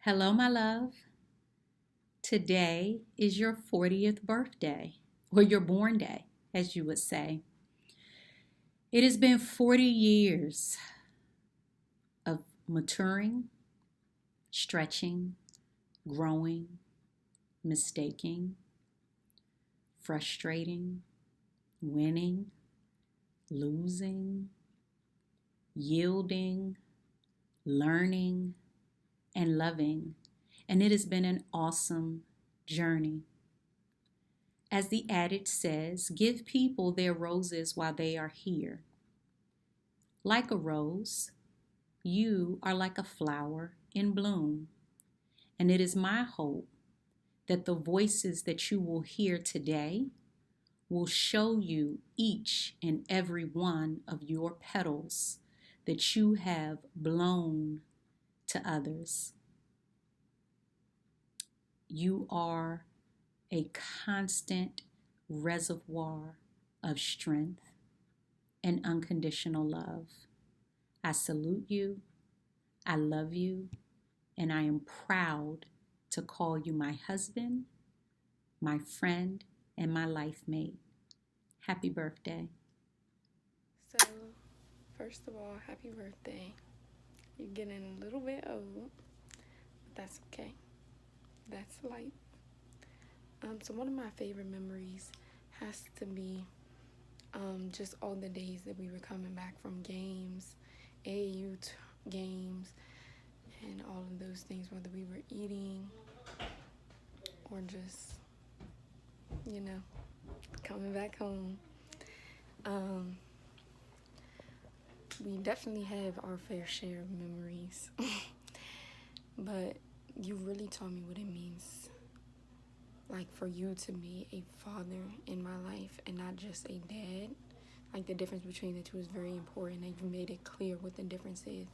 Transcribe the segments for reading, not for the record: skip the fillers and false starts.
Hello, my love. Today is your 40th birthday, or your born day, as you would say. It has been 40 years of maturing, stretching, growing, mistaking, frustrating, winning, losing, yielding, learning, and loving. And it has been an awesome journey. As the adage says, give people their roses while they are here. Like a rose, you are like a flower in bloom. And it is my hope that the voices that you will hear today will show you each and every one of your petals that you have blown to others. You are a constant reservoir of strength and unconditional love. I salute you, I love you, and I am proud to call you my husband, my friend, and my life mate. Happy birthday. So, first of all, happy birthday. You're getting a little bit old, but that's okay. That's life. So one of my favorite memories has to be just all the days that we were coming back from games, AAU games, and all of those things, whether we were eating or just, coming back home. We definitely have our fair share of memories, but you really taught me what it means, like, for you to be a father in my life and not just a dad. Like, the difference between the two is very important, and you made it clear what the difference is.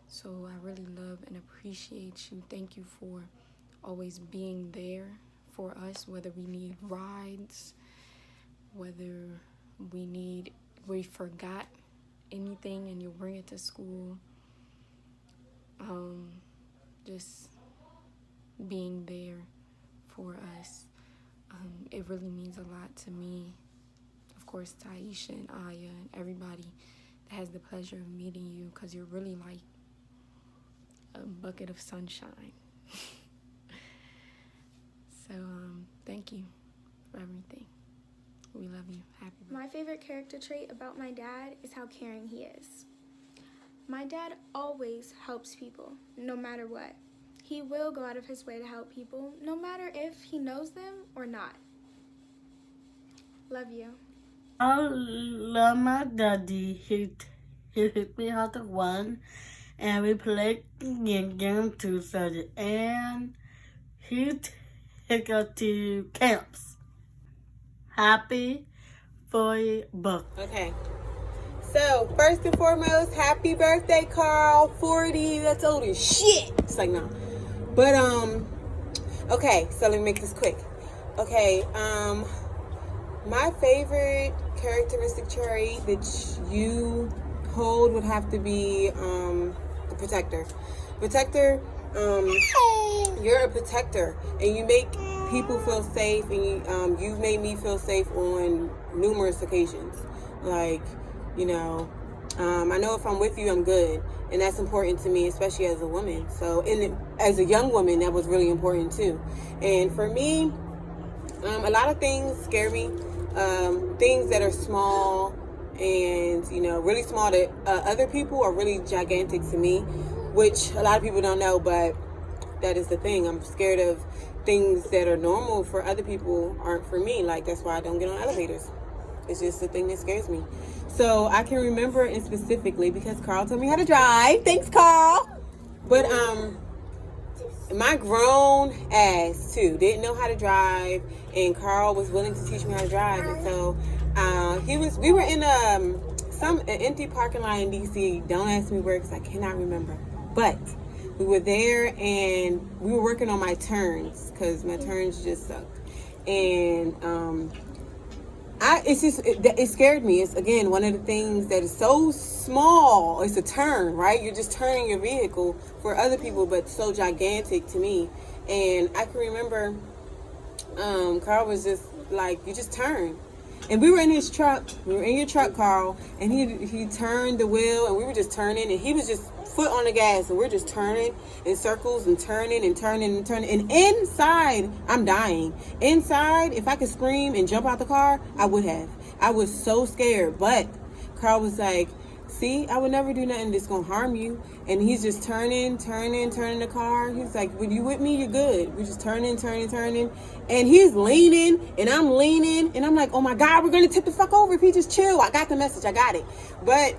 So I really love and appreciate you. Thank you for always being there for us, whether we need rides, whether we forgot anything and you'll bring it to school. Just being there for us. It really means a lot to me. Of course, Taisha and Aya and everybody that has the pleasure of meeting you, because you're really like a bucket of sunshine. So, thank you for everything. We love you. Happy birthday. My favorite character trait about my dad is how caring he is. My dad always helps people, no matter what. He will go out of his way to help people, no matter if he knows them or not. Love you. I love my daddy. He hit me how to one, and we played game together, and he take us to camps. Happy 40th birthday. Okay. So, first and foremost, happy birthday, Carl. 40, that's old as shit. It's like, no. But, okay, so let me make this quick. Okay, my favorite characteristic trait that you hold would have to be, the protector. Protector, you're a protector, and you make people feel safe, and you've made me feel safe on numerous occasions. Like, I know if I'm with you, I'm good. And that's important to me, especially as a woman. So, as a young woman, that was really important too. And for me, a lot of things scare me. Things that are small and, really small to other people are really gigantic to me, which a lot of people don't know, but that is the thing. I'm scared of things that are normal for other people aren't for me. Like, that's why I don't get on elevators. It's just the thing that scares me. So I can remember it specifically because Carl told me how to drive. Thanks, Carl. But my grown ass too didn't know how to drive, and Carl was willing to teach me how to drive. And so we were in an empty parking lot in DC. Don't ask me where, because I cannot remember. But we were there, and we were working on my turns because my turns just sucked. And it scared me. It's, again, one of the things that is so small. It's a turn, right? You're just turning your vehicle for other people, but so gigantic to me. And I can remember Carl was just like, you just turn. And we were in his truck. We were in your truck, Carl. And he turned the wheel, and we were just turning. And he was just foot on the gas, and we're just turning in circles and turning and turning and turning. And inside, I'm dying. Inside, if I could scream and jump out the car, I would have. I was so scared. But Carl was like, see, I would never do nothing that's going to harm you. And he's just turning the car. He's like, when you with me, you're good. We're just turning. And he's leaning, and I'm leaning. And I'm like, oh, my God, we're going to tip the fuck over if he just chill. I got the message. I got it. But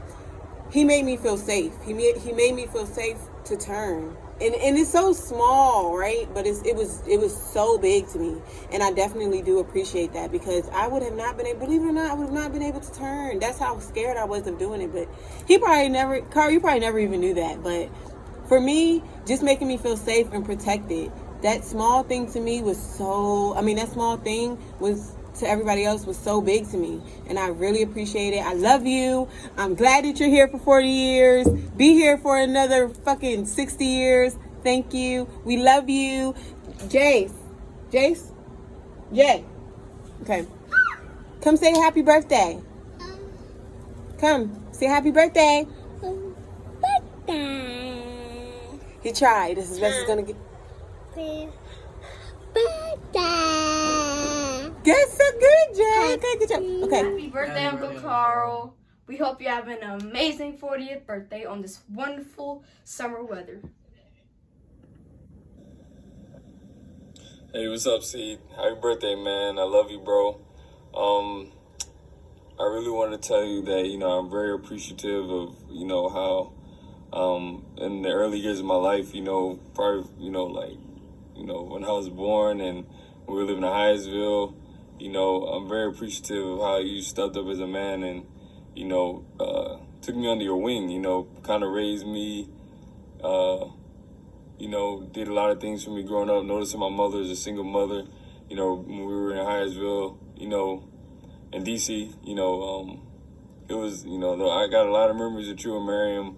he made me feel safe. He made me feel safe to turn. And it's so small, right? But it was so big to me. And I definitely do appreciate that, because I would have not been able, believe it or not, I would have not been able to turn. That's how scared I was of doing it. But Carl, you probably never even knew that. But for me, just making me feel safe and protected, that small thing to me was that small thing was to everybody else was so big to me, and I really appreciate it. I love you. I'm glad that you're here for 40 years. Be here for another fucking 60 years. Thank you. We love you. Jay. Okay. Come say happy birthday. Come say happy birthday. Birthday. He tried. This is as best as gonna get. Birthday. That's so good, Jay. Okay, good job. Okay. Happy birthday, Uncle Carl. We hope you have an amazing 40th birthday on this wonderful summer weather. Hey, what's up, Seed? Happy birthday, man. I love you, bro. I really want to tell you that, I'm very appreciative of, how, in the early years of my life, probably, when I was born and we were living in Hyattsville, I'm very appreciative of how you stepped up as a man and, took me under your wing, kind of raised me, did a lot of things for me growing up, noticing my mother as a single mother, when we were in Hyattsville, in D.C., it was, I got a lot of memories of you and Miriam,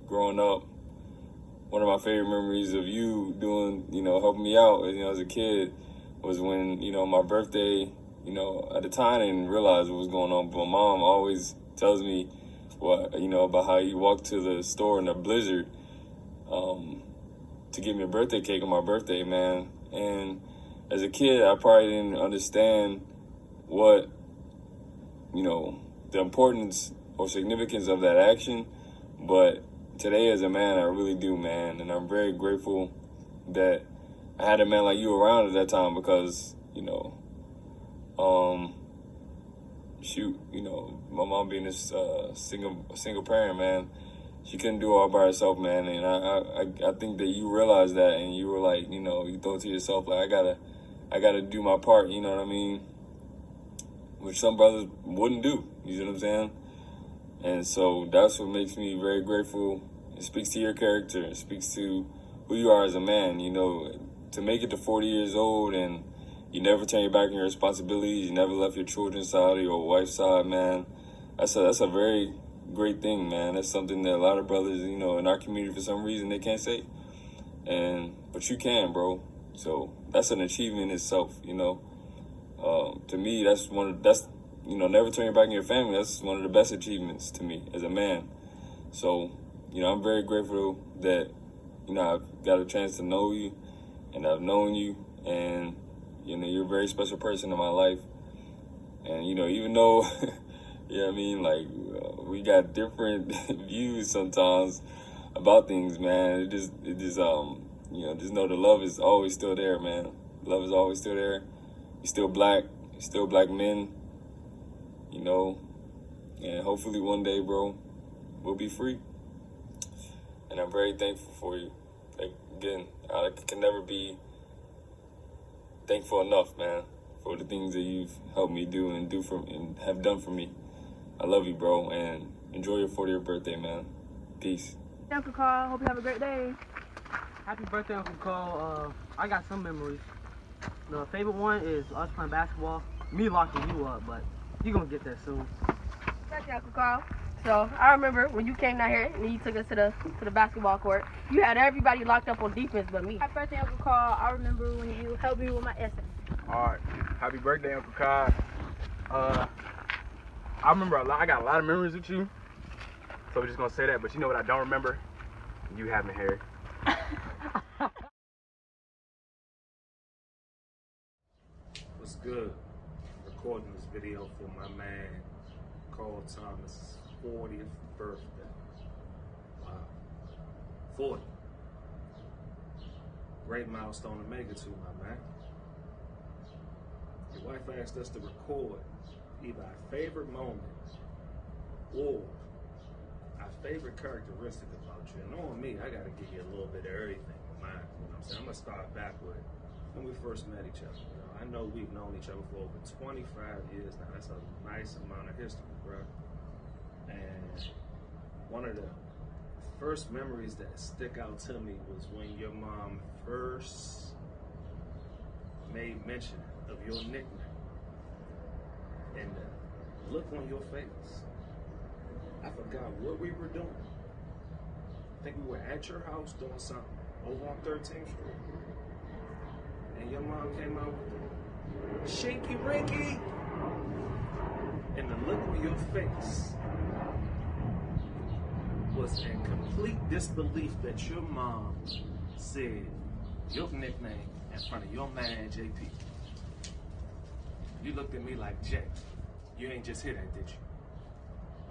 growing up. One of my favorite memories of you doing, helping me out, as a kid was when, my birthday, at the time I didn't realize what was going on, but my mom always tells me about how you walked to the store in a blizzard to give me a birthday cake on my birthday, man. And as a kid, I probably didn't understand what, the importance or significance of that action, but today as a man, I really do, man. And I'm very grateful that I had a man like you around at that time because, my mom being a single parent, man, she couldn't do it all by herself, man. And I think that you realized that and you were like, you thought to yourself, like, I gotta do my part, you know what I mean? Which some brothers wouldn't do, you know what I'm saying? And so that's what makes me very grateful. It speaks to your character. It speaks to who you are as a man, to make it to 40 years old and you never turn your back on your responsibilities. You never left your children's side or your wife's side, man. That's a very great thing, man. That's something that a lot of brothers, in our community for some reason they can't say. But you can, bro. So that's an achievement in itself, To me, never turn your back on your family. That's one of the best achievements to me as a man. So, I'm very grateful that, I've got a chance to know you and I've known you and, you're a very special person in my life. And, even though, we got different views sometimes about things, man, just know the love is always still there, man. Love is always still there. You're still black. You're still black men, and hopefully one day, bro, we'll be free. And I'm very thankful for you. Like, again, I can never be thankful enough, man, for the things that you've helped me do and have done for me. I love you, bro, and enjoy your 40th birthday, man. Peace. Uncle Carl, hope you have a great day. Happy birthday, Uncle Carl. I got some memories. The favorite one is us playing basketball. Me locking you up, but you're gonna get there soon. Thank you, Uncle Carl. So I remember when you came down here and you took us to the basketball court. You had everybody locked up on defense but me. Happy birthday, Uncle Carl. I remember when you helped me with my essay. All right. Happy birthday, Uncle Kai. I remember a lot. I got a lot of memories with you. So we're just gonna say that. But you know what I don't remember? You having hair. What's good? Recording this video for my man Carl Thomas' 40th birthday. Wow. 40. Great milestone to make it to, my man. Your wife asked us to record either our favorite moment or our favorite characteristic about you. And knowing me, I gotta give you a little bit of everything with mine. You know what I'm saying? I'm gonna start back with when we first met each other. You know, I know we've known each other for over 25 years now. That's a nice amount of history, bro. And one of the first memories that stick out to me was when your mom first made mention of your nickname. And the look on your face. I forgot what we were doing. I think we were at your house doing something over on 13th Street. And your mom came out with the Shinky Rinky. And the look on your face was in complete disbelief that your mom said your nickname in front of your man, JP. You looked at me like, Jay, you ain't just hear that, did you?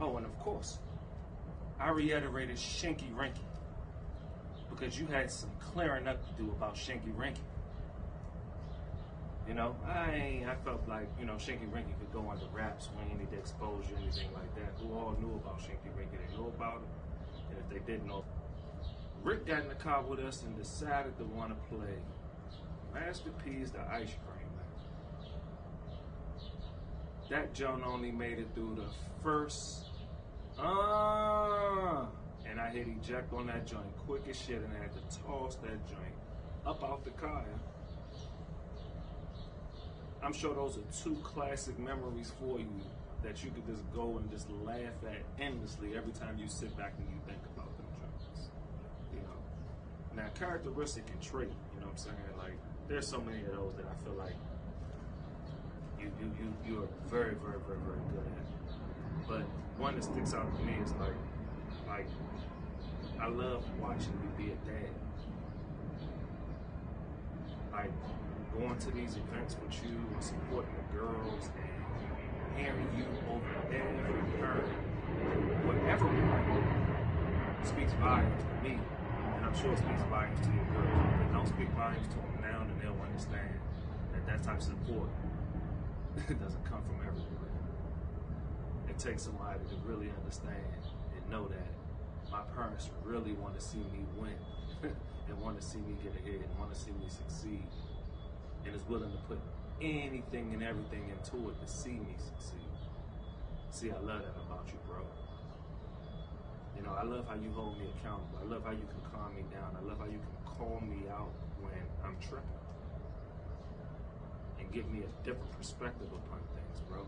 Oh, and of course, I reiterated Shinky Rinky because you had some clearing up to do about Shinky Rinky. You know, I felt like, you know, Shinky Rinky could go under wraps. We ain't need to expose you, anything like that. Who all knew about Shinky Rinky? They knew about it. And if they didn't know, Rick got in the car with us and decided to want to play Master P's the ice cream man. That joint only made it through the first, and I hit eject on that joint quick as shit and I had to toss that joint up out the car. I'm sure those are two classic memories for you that you could just go and just laugh at endlessly every time you sit back and you think about them joints. You know, now characteristic and trait, you know what I'm saying? Like, there's so many of those that I feel like you are very, very, very, very good at. But one that sticks out to me is like I love watching you be a dad. Like going to these events with you and supporting the girls and hearing you over every parent, whatever speaks volumes to me, and I'm sure it speaks volumes to your girls. If it don't speak volumes to them now, then they'll understand that type of support doesn't come from everywhere. It takes somebody to really understand and know that my parents really want to see me win and want to see me get ahead and want to see me succeed and is willing to put anything and everything into it to see me succeed. See, I love that about you, bro. You know, I love how you hold me accountable. I love how you can calm me down. I love how you can call me out when I'm tripping and give me a different perspective upon things, bro.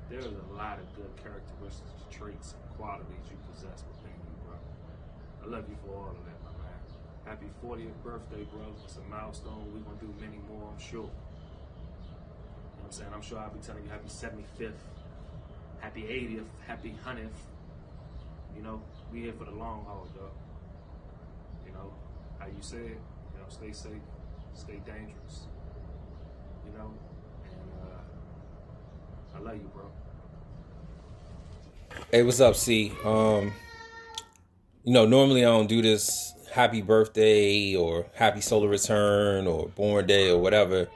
There's a lot of good characteristics, traits, and qualities you possess within you, bro. I love you for all of that, my man. Happy 40th birthday, bro. It's a milestone. We're going to do many more, I'm sure. You know what I'm saying? I'm sure I'll be telling you happy 75th, happy 80th, happy 100th. You know, we here for the long haul, dog. You know, how you said, you know, stay safe, stay dangerous. You know, and I love you, bro. Hey, what's up, C? You know, normally I don't do this happy birthday or happy solar return or born day or whatever.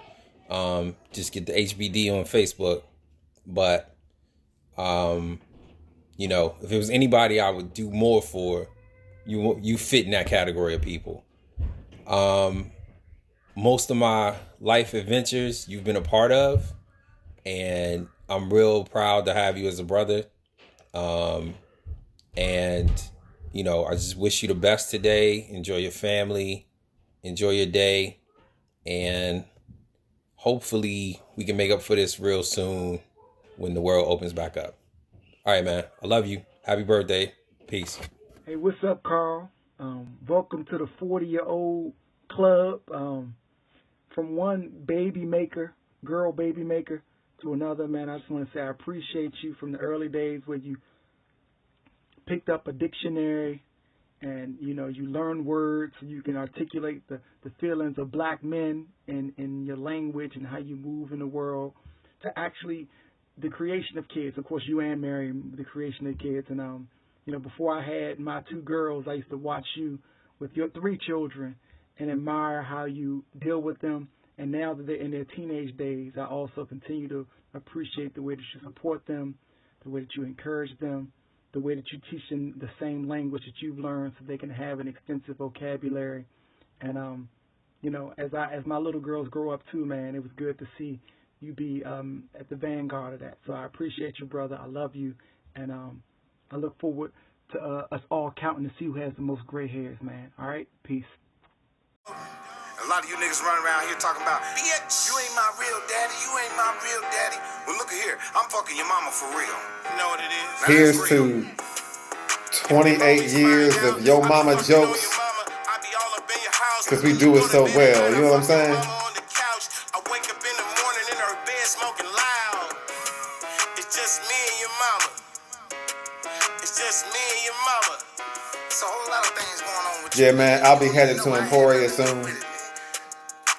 Just get the HBD on Facebook. But, you know, if it was anybody I would do more for, you fit in that category of people. Most of my life adventures you've been a part of, and I'm real proud to have you as a brother. And, you know, I just wish you the best today. Enjoy your family, enjoy your day, and hopefully we can make up for this real soon when the world opens back up. All right, man. I love you. Happy birthday. Peace. Hey, what's up, Carl? Welcome to the 40-year-old club. From one baby maker, girl baby maker, to another, man, I just want to say I appreciate you from the early days where you picked up a dictionary and, you know, you learn words so you can articulate the feelings of black men in your language and how you move in the world, to actually the creation of kids. Of course, you and Mary, the creation of kids. And, you know, before I had my 2 girls, I used to watch you with your 3 children and admire how you deal with them. And now that they're in their teenage days, I also continue to appreciate the way that you support them, the way that you encourage them, the way that you teach them the same language that you've learned so they can have an extensive vocabulary. And, you know, as my little girls grow up too, man, it was good to see you be at the vanguard of that. So I appreciate you, brother. I love you. And I look forward to us all counting to see who has the most gray hairs, man. All right? Peace. A lot of you niggas running around here talking about, bitch, you ain't my real daddy, you ain't my real daddy. Well, look at here, I'm fucking your mama for real. You know what it is? Now, here's to 28 years of yo mama jokes, because we do it so well, you know what I'm saying? I wake up in the morning in her bed smoking loud. It's just me and your mama. It's just me and your mama. It's a whole lot of things going on with you. Yeah, man, I'll be headed to Emporia soon.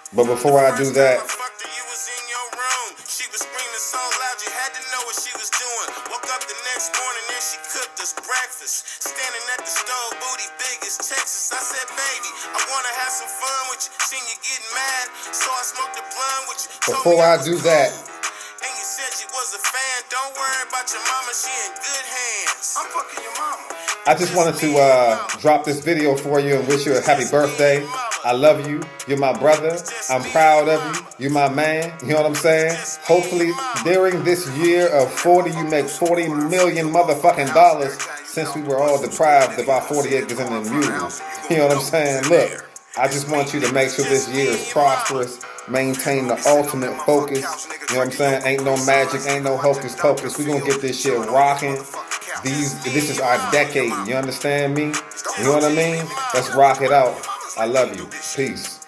But before I do that, You was in your room. She was screaming so loud you had to know what she was doing. Woke up the next morning and she cooked us breakfast. Standing at the stove, booty big as Texas. I said, baby, I want to have some fun with you. Seen you getting mad, so I smoked the blunt with you. before I do that, And you said you was a fan. Don't worry about your mama, she in good hands. I'm fucking your mama. I just wanted to drop this video for you and wish you a happy birthday. I love you. You're my brother. I'm proud of you. You're my man. You know what I'm saying? Hopefully, during this year of 40, you make 40 million motherfucking dollars, since we were all deprived of our 40 acres and the mules. You know what I'm saying? Look, I just want you to make sure this year is prosperous. Maintain the ultimate focus. You know what I'm saying? Ain't no magic, ain't no hocus pocus. We gonna get this shit rocking. This is our decade. You understand me? You know what I mean? Let's rock it out. I love you. Peace.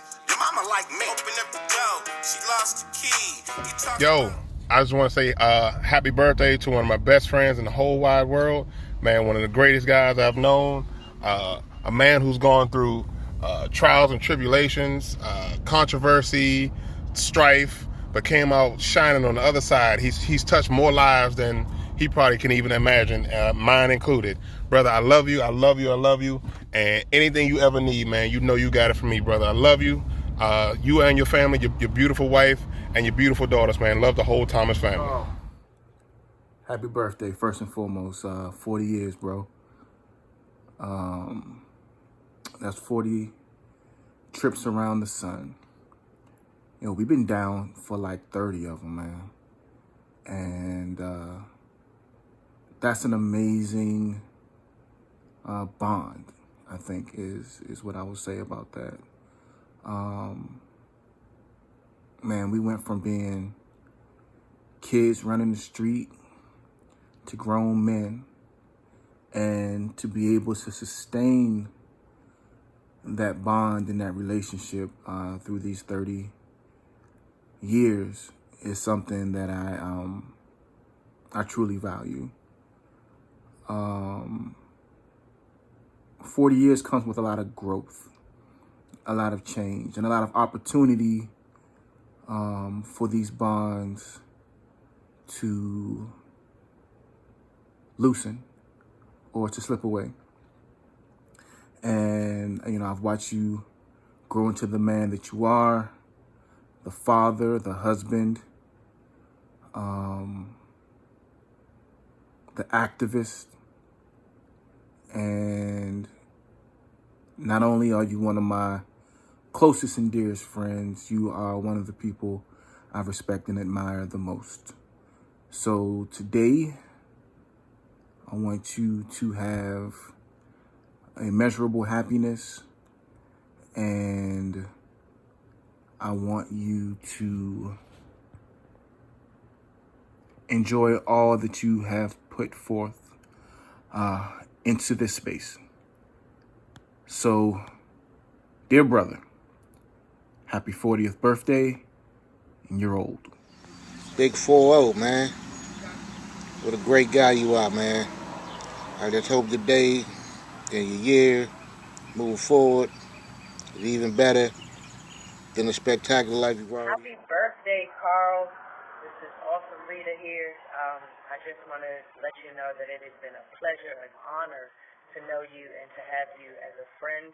Yo, I just want to say happy birthday to one of my best friends in the whole wide world. Man, one of the greatest guys I've known. A man who's gone through trials and tribulations, controversy, strife, but came out shining on the other side. He's touched more lives than he probably can even imagine, mine included. Brother, I love you, I love you, I love you. And anything you ever need, man, you know you got it from me, brother. I love you. You and your family, your beautiful wife, and your beautiful daughters, man. Love the whole Thomas family. Happy birthday, first and foremost. 40 years, bro. That's 40 trips around the sun. You know, we've been down for like 30 of them, man. And that's an amazing bond, I think, is what I would say about that. Man, we went from being kids running the street to grown men, and to be able to sustain that bond and that relationship through these 30 years is something that I truly value. 40 years comes with a lot of growth, a lot of change, and a lot of opportunity for these bonds to loosen or to slip away. And, you know, I've watched you grow into the man that you are, the father, the husband, the activist. And not only are you one of my closest and dearest friends, you are one of the people I respect and admire the most. So today, I want you to have immeasurable happiness, and I want you to enjoy all that you have put forth into this space. So, dear brother, happy 40th birthday, and you're old. Big 4-0, man. What a great guy you are, man. I just hope the day and your year moving forward is even better than the spectacular life you've already. Happy birthday, Carl. This is Awesome Rita here. I just want to let you know that it has been a pleasure and honor to know you and to have you as a friend.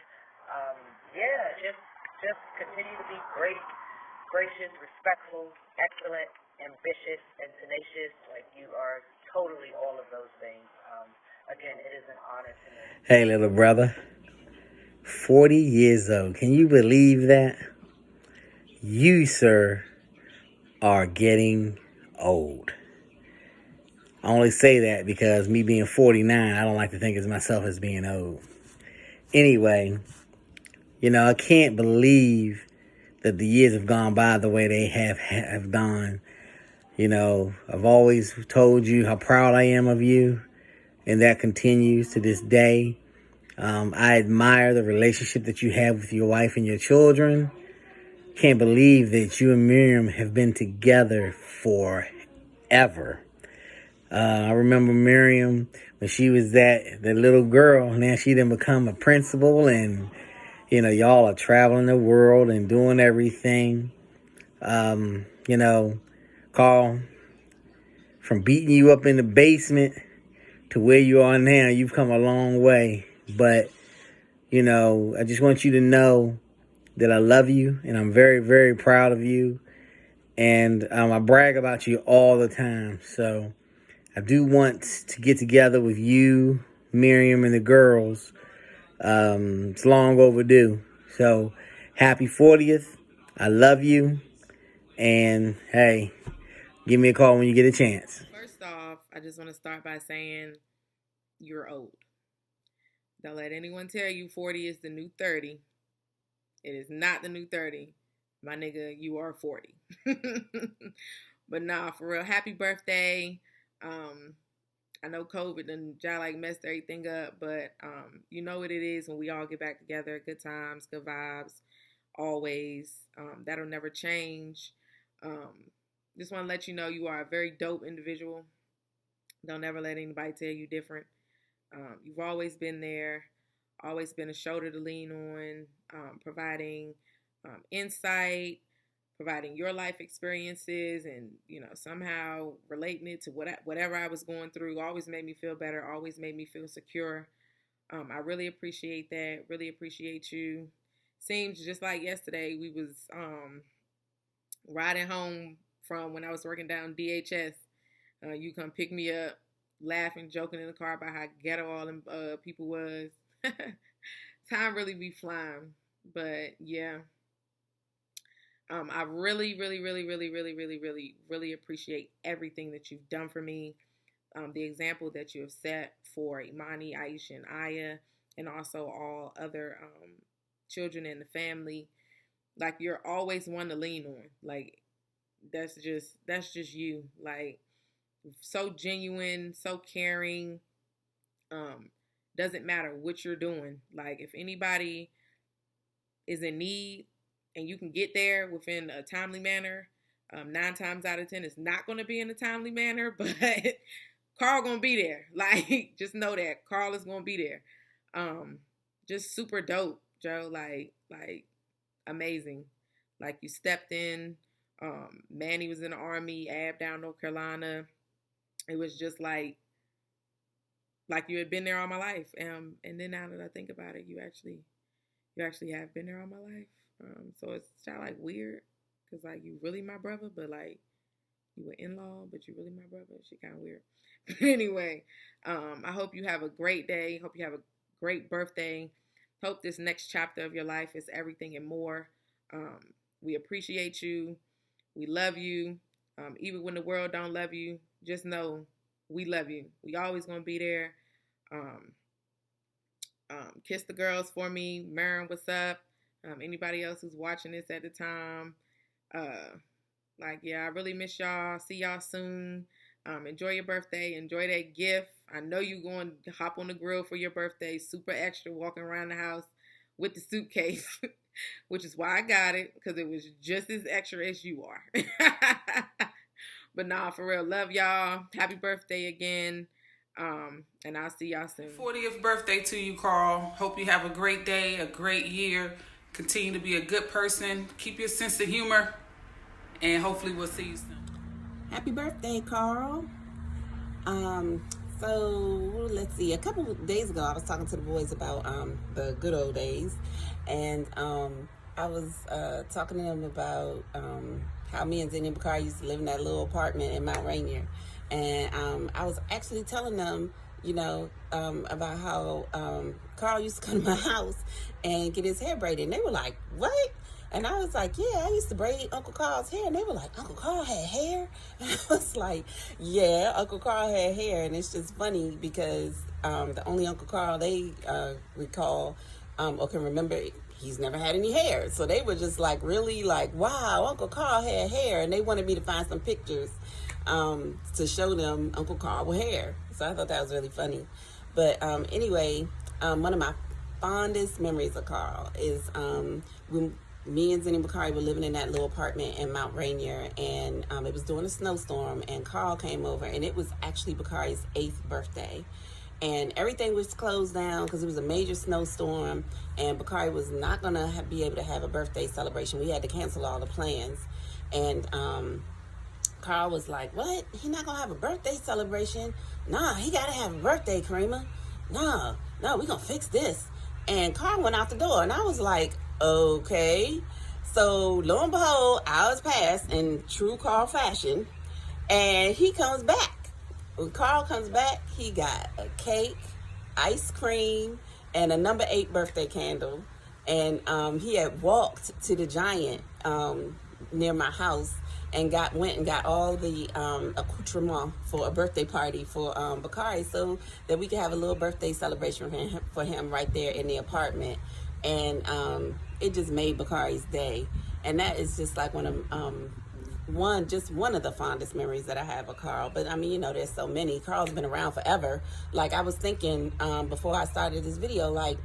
Just continue to be great, gracious, respectful, excellent, ambitious, and tenacious. Like, you are totally all of those things. Again, it is an honor to me. Hey, little brother. 40 years old. Can you believe that? You, sir, are getting old. I only say that because me being 49, I don't like to think of myself as being old. Anyway, I can't believe that the years have gone by the way they have gone. I've always told you how proud I am of you, and that continues to this day. I admire the relationship that you have with your wife and your children. Can't believe that you and Miriam have been together forever. I remember Miriam when she was that little girl. Now she done become a principal, and y'all are traveling the world and doing everything. Carl, from beating you up in the basement to where you are now, you've come a long way. But I just want you to know that I love you, and I'm very, very proud of you. And I brag about you all the time. So I do want to get together with you, Miriam, and the girls. It's long overdue. So happy 40th. I love you. And hey, give me a call when you get a chance. First off, I just want to start by saying you're old. Don't let anyone tell you 40 is the new 30. It is not the new 30. My nigga, you are 40. But nah, for real, happy birthday. I know COVID and messed everything up, but you know what it is when we all get back together. Good times, good vibes, always. That'll never change. Just want to let you know you are a very dope individual. Don't ever let anybody tell you different. You've always been there, always been a shoulder to lean on, providing insight, providing your life experiences, and somehow relating it to whatever I was going through. Always made me feel better, always made me feel secure. I really appreciate that, really appreciate you. Seems just like yesterday we was riding home from when I was working down DHS. You come pick me up, laughing, joking in the car about how ghetto all them people was. Time really be flying. But yeah. I really, really, really, really, really, really, really, really appreciate everything that you've done for me. The example that you have set for Imani, Aisha, and Aya, and also all other children in the family. Like, you're always one to lean on. Like, that's just you. Like, so genuine, so caring. Doesn't matter what you're doing. Like, if anybody is in need and you can get there within a timely manner, 9 times out of 10 it's not going to be in a timely manner, but Carl gonna be there. Like, just know that Carl is gonna be there. Just super dope, Joe. Like amazing. Like, you stepped in. Manny was in the Army, Ab down North Carolina. It was just like you had been there all my life. And then now that I think about it, you actually have been there all my life. So it's kind of like weird, because like, you really my brother, but like, you were in-law, but you really my brother. Shit kind of weird. But anyway, I hope you have a great day. Hope you have a great birthday. Hope this next chapter of your life is everything and more. We appreciate you. We love you. Even when the world don't love you, just know we love you. We always gonna be there. Kiss the girls for me. Maren, what's up? Anybody else who's watching this at the time. I really miss y'all. See y'all soon. Enjoy your birthday. Enjoy that gift. I know you're going to hop on the grill for your birthday. Super extra, walking around the house with the suitcase, which is why I got it, because it was just as extra as you are. But nah, for real, love y'all. Happy birthday again. And I'll see y'all soon. 40th birthday to you, Carl. Hope you have a great day, a great year. Continue to be a good person. Keep your sense of humor. And hopefully we'll see you soon. Happy birthday, Carl. So let's see. A couple of days ago, I was talking to the boys about the good old days, and I was talking to them about how me and Zenny Bakari used to live in that little apartment in Mount Rainier, and I was actually telling them, you know, about how Carl used to come to my house and get his hair braided, and they were like, "What?" And I was like, yeah, I used to braid Uncle Carl's hair. And they were like, Uncle Carl had hair? And I was like, yeah, Uncle Carl had hair. And it's just funny because the only Uncle Carl they recall or can remember, he's never had any hair. So they were just like, really like, wow, Uncle Carl had hair. And they wanted me to find some pictures to show them Uncle Carl with hair. So I thought that was really funny. But anyway, one of my fondest memories of Carl is when me and Zenny Bakari were living in that little apartment in Mount Rainier, and it was during a snowstorm, and Carl came over, and it was actually Bakari's 8th birthday, and everything was closed down because it was a major snowstorm, and Bakari was not going to be able to have a birthday celebration. We had to cancel all the plans, and Carl was like, what? He not going to have a birthday celebration? Nah, he got to have a birthday, Karima. No, we going to fix this. And Carl went out the door, and I was like, okay. So lo and behold, hours passed in true Carl fashion, and he comes back. When Carl comes back, he got a cake, ice cream, and a number 8 birthday candle. And he had walked to the Giant near my house and went and got all the accoutrement for a birthday party for Bakari, so that we could have a little birthday celebration for him right there in the apartment. And it just made Bakari's day. And that is just like one of the fondest memories that I have of Carl. But I mean, you know, there's so many. Carl's been around forever. Like I was thinking before I started this video, like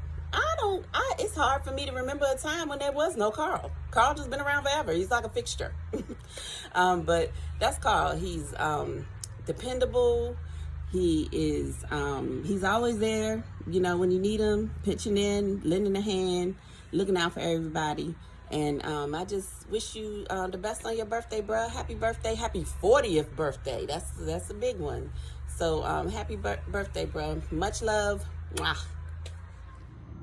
it's hard for me to remember a time when there was no Carl. Carl just been around forever. He's like a fixture. But that's Carl. He's dependable. He is, he's always there, you know, when you need him, pitching in, lending a hand, looking out for everybody. And I just wish you the best on your birthday, bruh. Happy birthday. Happy 40th birthday. That's a big one. So happy birthday, bruh. Much love. Mwah.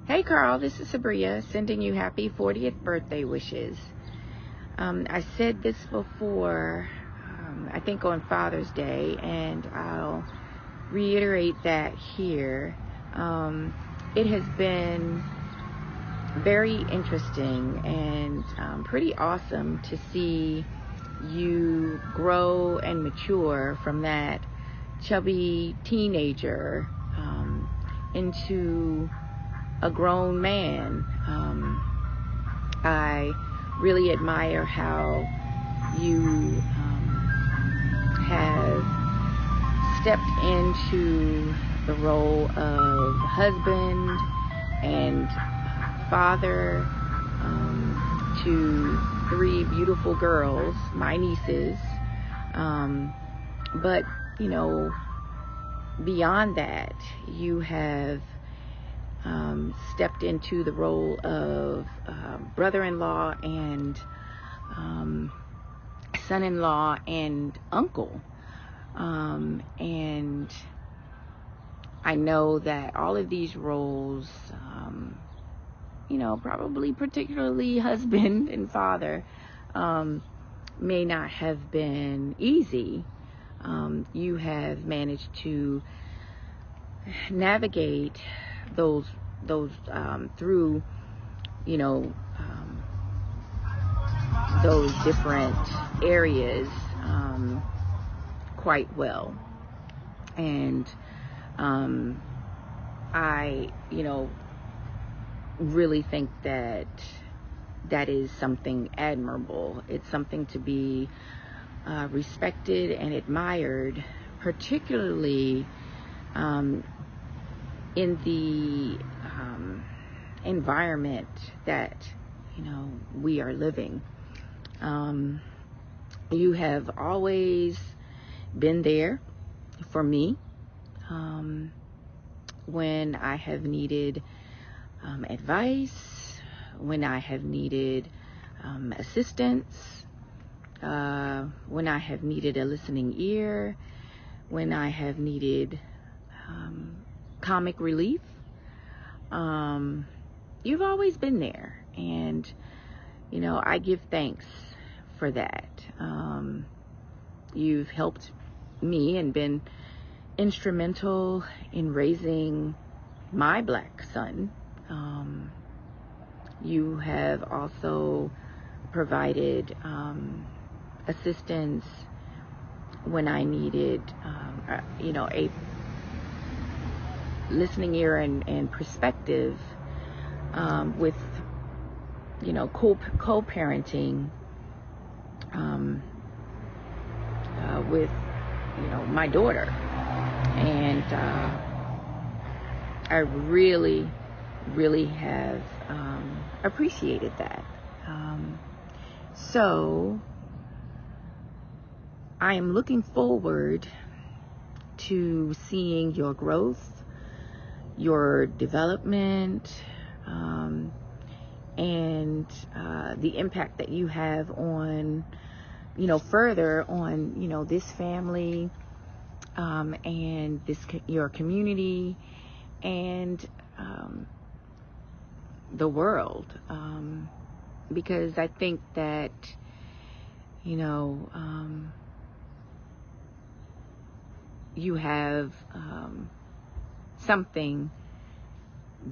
Hey Carl, this is Sabria sending you happy 40th birthday wishes. I said this before, I think on Father's Day, and I'll reiterate that here. It has been very interesting and pretty awesome to see you grow and mature from that chubby teenager into a grown man. I really admire how you have stepped into the role of husband and father to 3 beautiful girls, my nieces. But, you know, beyond that, you have stepped into the role of brother-in-law and son-in-law and uncle. And I know that all of these roles, you know, probably particularly husband and father, may not have been easy. You have managed to navigate those through, you know, those different areas quite well. And I, you know, really think that is something admirable. It's something to be respected and admired particularly in the environment that, we are living. You have always been there for me when I have needed advice, when I have needed assistance, when I have needed a listening ear, when I have needed comic relief. You've always been there, and I give thanks for that. You've helped me and been instrumental in raising my black son. You have also provided assistance when I needed, a listening ear and perspective with, co-parenting with, my daughter. And I really, really have appreciated that. So I am looking forward to seeing your growth, your development, and the impact that you have on, further on, this family, and your community, and the world, because I think that, you have something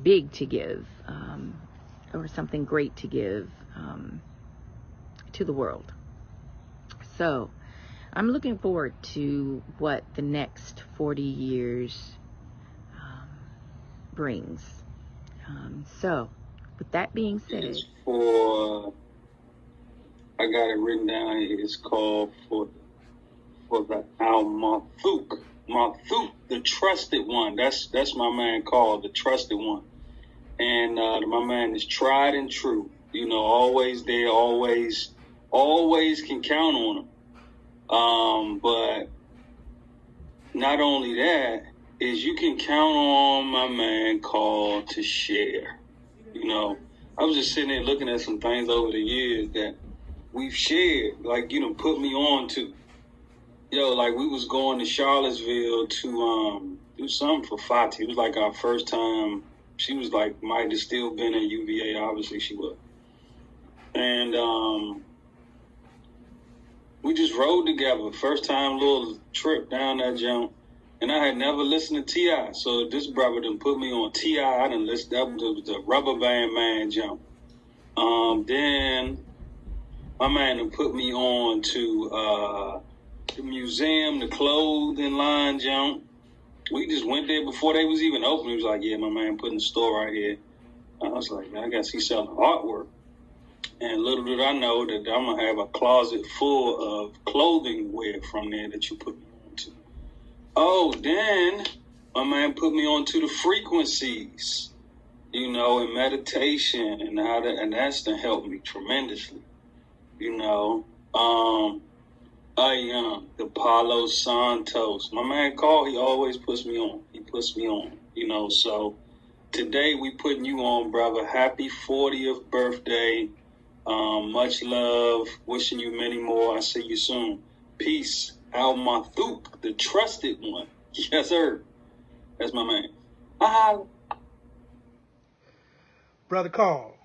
big to give, or something great to give to the world. So I'm looking forward to what the next 40 years brings. So with that being said, It's for, I got it written down here, it's called for the Al-Mathuk. Mathuk, the trusted one. That's my man called the trusted one. And my man is tried and true. Always there, always can count on him. But not only that, is you can count on my man called to share. I was just sitting there looking at some things over the years that we've shared, like, put me on to. Like we was going to Charlottesville to do something for Fati. It was like our first time. She was like, might have still been at UVA, obviously she was. And we just rode together. First time little trip down that jump. And I had never listened to T.I. So this brother done put me on T.I. I done listened. That was the Rubber Band Man jump. Then my man done put me on to the museum, the clothing line jump. We just went there before they was even open. He was like, yeah, my man putting the store right here. I was like, man, I guess he's selling artwork. And little did I know that I'm going to have a closet full of clothing wear from there that you put me on to. Oh, then my man put me on to the frequencies, and meditation and that's to help me tremendously, the Palo Santos. My man Carl, he always puts me on. He puts me on, so today we putting you on, brother. Happy 40th birthday. Much love. Wishing you many more. I see you soon. Peace. Al-Mathuk, the trusted one. Yes, sir. That's my man. Brother Carl,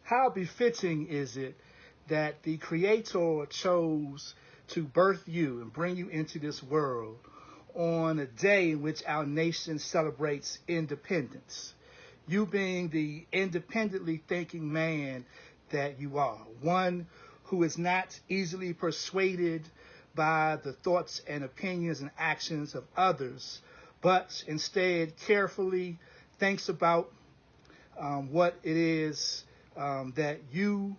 how befitting is it that the Creator chose to birth you and bring you into this world on a day in which our nation celebrates independence? You being the independently thinking man that you are, one who is not easily persuaded by the thoughts and opinions and actions of others, but instead carefully thinks about what it is that you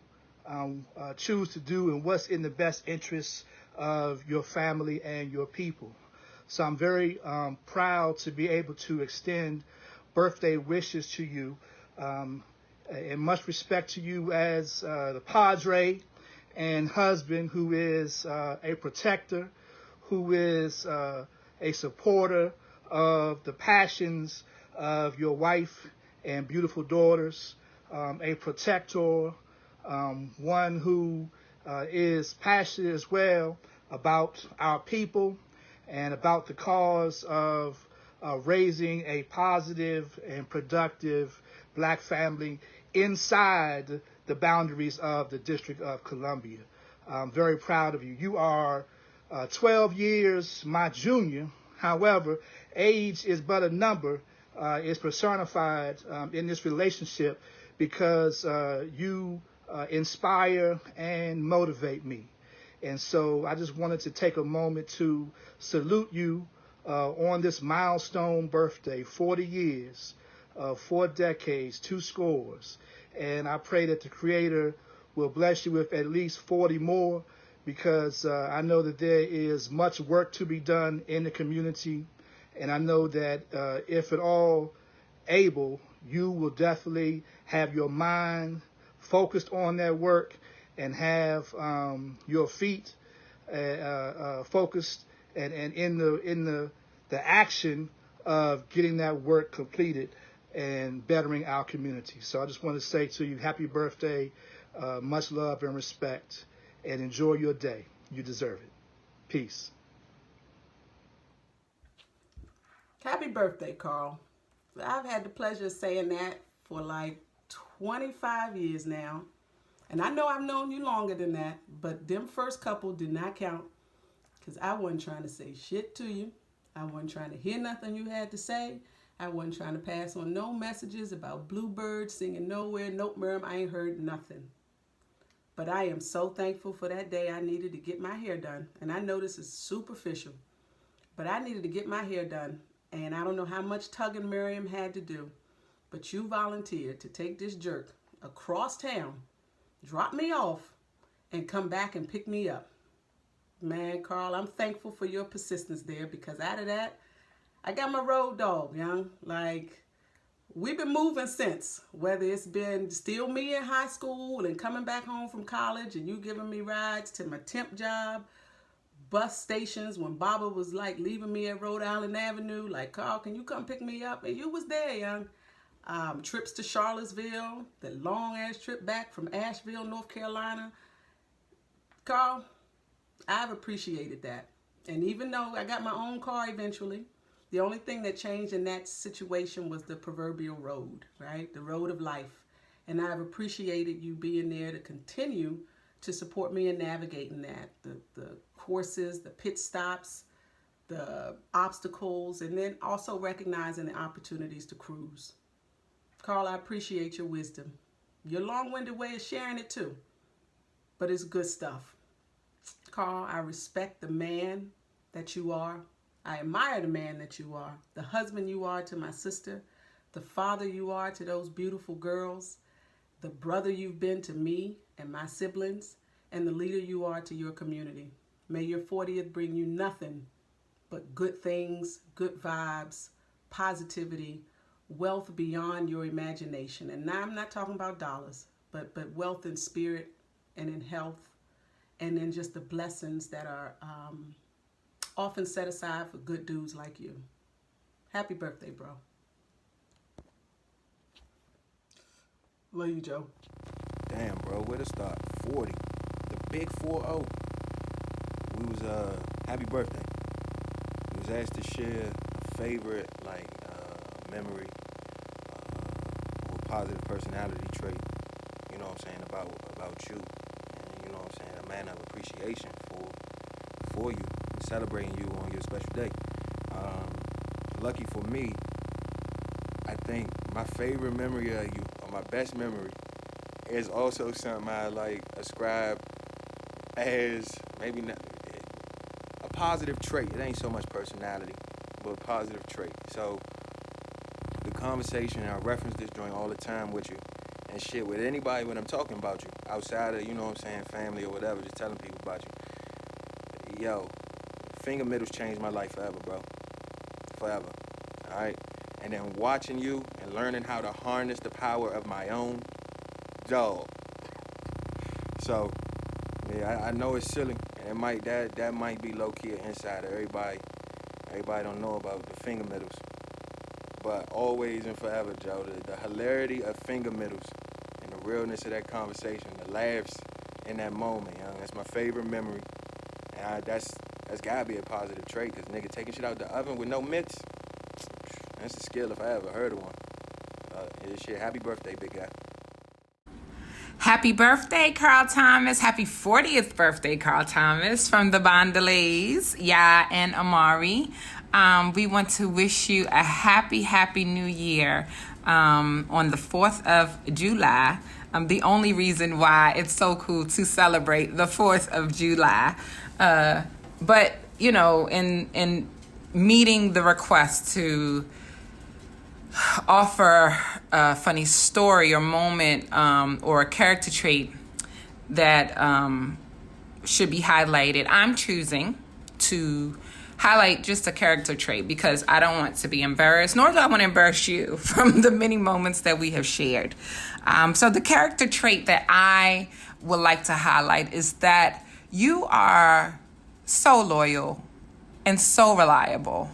choose to do and what's in the best interests of your family and your people. So I'm very proud to be able to extend birthday wishes to you. And much respect to you as the padre and husband who is a protector, who is a supporter of the passions of your wife and beautiful daughters, a protector, one who is passionate as well about our people and about the cause of raising a positive and productive black family inside the boundaries of the District of Columbia. I'm very proud of you. You are 12 years my junior. However, age is but a number. Is personified in this relationship because you inspire and motivate me. And so I just wanted to take a moment to salute you on this milestone birthday, 40 years, 4 decades, 2 scores. And I pray that the Creator will bless you with at least 40 more, because I know that there is much work to be done in the community. And I know that if at all able, you will definitely have your mind focused on that work and have your feet focused and in the action of getting that work completed and bettering our community. So I just want to say to you, happy birthday, much love and respect, and enjoy your day. You deserve it. Peace. Happy birthday, Carl. I've had the pleasure of saying that for like 25 years now. And I know I've known you longer than that, but them first couple did not count, because I wasn't trying to say shit to you. I wasn't trying to hear nothing you had to say. I wasn't trying to pass on no messages about bluebirds singing nowhere, nope, ma'am, I ain't heard nothing. But I am so thankful for that day I needed to get my hair done. And I know this is superficial, but I needed to get my hair done. And I don't know how much tugging Miriam had to do, but you volunteered to take this jerk across town, drop me off, and come back and pick me up. Man, Carl, I'm thankful for your persistence there, because out of that, I got my road dog, young. Like, we've been moving since, whether it's been still me in high school and coming back home from college and you giving me rides to my temp job, bus stations when Baba was like leaving me at Rhode Island Avenue, like, Carl, can you come pick me up? And you was there, young. Trips to Charlottesville, the long ass trip back from Asheville, North Carolina. Carl, I've appreciated that. And even though I got my own car eventually, the only thing that changed in that situation was the proverbial road, right? The road of life. And I've appreciated you being there to continue to support me in navigating that. The courses, the pit stops, the obstacles, and then also recognizing the opportunities to cruise. Carl, I appreciate your wisdom. Your long-winded way of sharing it too, but it's good stuff. Carl, I respect the man that you are. I admire the man that you are, the husband you are to my sister, the father you are to those beautiful girls, the brother you've been to me and my siblings, and the leader you are to your community. May your 40th bring you nothing but good things, good vibes, positivity, wealth beyond your imagination. And now I'm not talking about dollars, but wealth in spirit and in health, and in just the blessings that are often set aside for good dudes like you. Happy birthday, bro. Love you, Joe. Damn, bro, where to start? 40. The big 4-0. We was, happy birthday. We was asked to share a favorite, memory, or positive personality trait, you know what I'm saying, about you. And, you know what I'm saying, a man of appreciation for you, celebrating you on your special day. Lucky for me, I think my favorite memory of you, or my best memory, is also something I ascribe as maybe not a positive trait. It ain't so much personality, but a positive trait. So the conversation, and I reference this joint all the time with you and shit with anybody when I'm talking about you outside of, you know what I'm saying, family or whatever, just telling people about you. Yo, finger middles changed my life forever, bro. Forever. All right? And then watching you and learning how to harness the power of my own dog. So, yeah, I know it's silly. And it might that might be low-key an insider. Everybody don't know about the finger middles. But always and forever, Joe, the hilarity of finger middles and the realness of that conversation, the laughs in that moment, young. That's my favorite memory. And that's gotta be a positive trait, because nigga taking shit out the oven with no mitts, that's a skill if I ever heard of one. Shit, happy birthday, big guy. Happy birthday, Carl Thomas. Happy 40th birthday, Carl Thomas, from the Bondelays, Ya and Amari. We want to wish you a happy new year on the 4th of July. The only reason why it's so cool to celebrate the 4th of July. But, you know, in meeting the request to offer a funny story or moment or a character trait that should be highlighted, I'm choosing to highlight just a character trait because I don't want to be embarrassed, nor do I want to embarrass you from the many moments that we have shared. So the character trait that I would like to highlight is that you are so loyal and so reliable.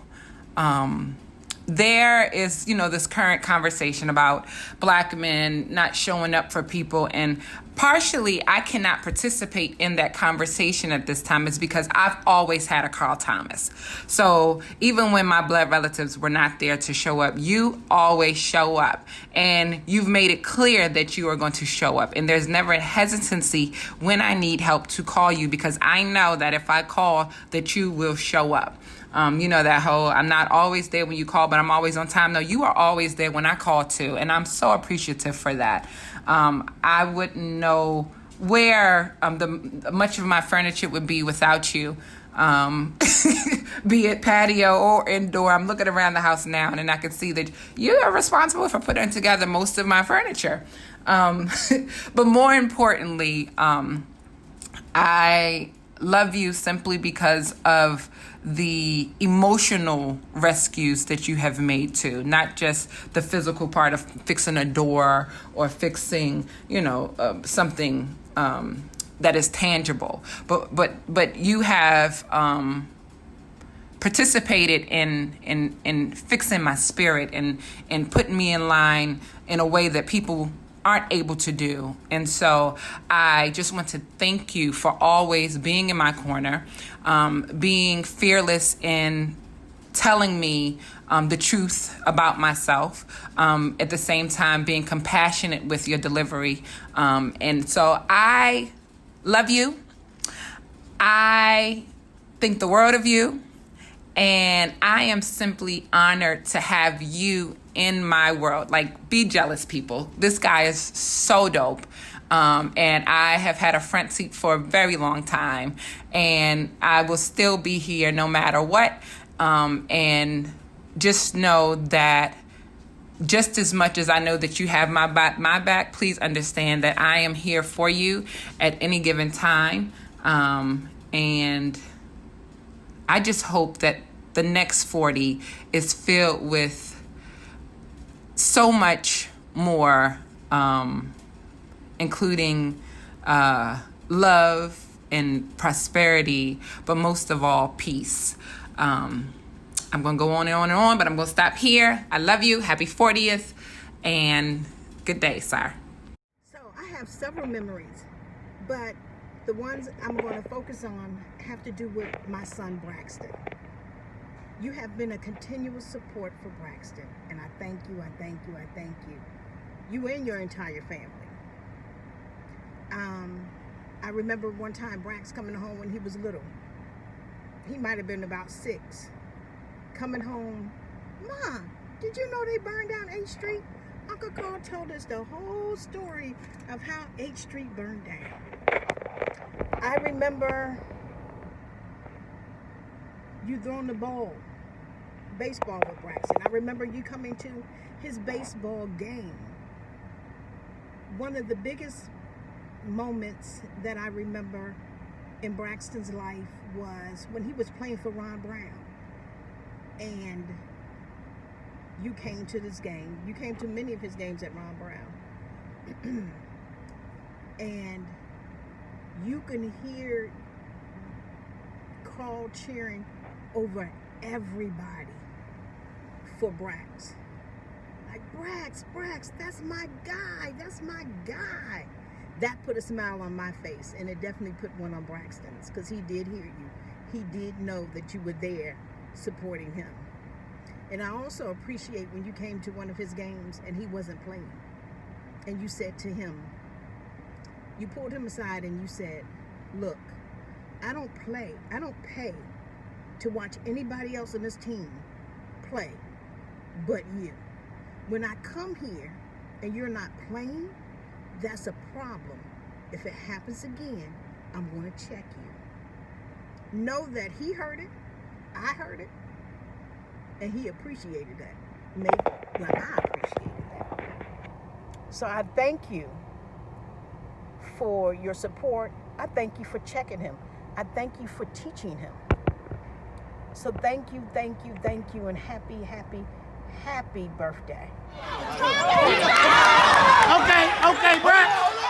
There is, you know, this current conversation about Black men not showing up for people, and partially I cannot participate in that conversation at this time is because I've always had a Carl Thomas. So even when my blood relatives were not there to show up, you always show up, and you've made it clear that you are going to show up, and there's never a hesitancy when I need help to call you, because I know that if I call that you will show up. You know, that whole, I'm not always there when you call, but I'm always on time. No, you are always there when I call too. And I'm so appreciative for that. I wouldn't know where much of my furniture would be without you. Be it patio or indoor. I'm looking around the house now and I can see that you are responsible for putting together most of my furniture. But more importantly, I love you simply because of the emotional rescues that you have made too, not just the physical part of fixing a door or fixing, you know, something that is tangible, but you have participated in fixing my spirit and putting me in line in a way that people aren't able to do. And so I just want to thank you for always being in my corner, being fearless in telling me the truth about myself, at the same time being compassionate with your delivery. And so I love you. I think the world of you. And I am simply honored to have you in my world. Like, be jealous, people. This guy is so dope. And I have had a front seat for a very long time. And I will still be here no matter what. And just know that just as much as I know that you have my back, please understand that I am here for you at any given time. And I just hope that the next 40 is filled with so much more, including love and prosperity, but most of all, peace. I'm going to go on and on and on, but I'm going to stop here. I love you. Happy 40th, and good day, sir. So I have several memories, but the ones I'm going to focus on have to do with my son, Braxton. You have been a continuous support for Braxton, and I thank you, I thank you, I thank you. You and your entire family. I remember one time Brax coming home when he was little. He might have been about 6. Coming home, Mom, did you know they burned down 8th Street? Uncle Carl told us the whole story of how 8th Street burned down. I remember you throwing the baseball with Braxton. I remember you coming to his baseball game. One of the biggest moments that I remember in Braxton's life was when he was playing for Ron Brown. And you came to this game. You came to many of his games at Ron Brown. And you can hear Carl cheering over everybody for Brax. Like, Brax, that's my guy. That's my guy. That put a smile on my face, and it definitely put one on Braxton's, because he did hear you. He did know that you were there supporting him. And I also appreciate when you came to one of his games and he wasn't playing. And you said to him, you pulled him aside and you said, look, I don't pay to watch anybody else on this team play but you. When I come here and you're not playing, that's a problem. If it happens again, I'm going to check you. Know that he heard it, I heard it, and he appreciated that. Maybe like I appreciated that. So I thank you for your support. I thank you for checking him. I thank you for teaching him. So thank you, and happy birthday.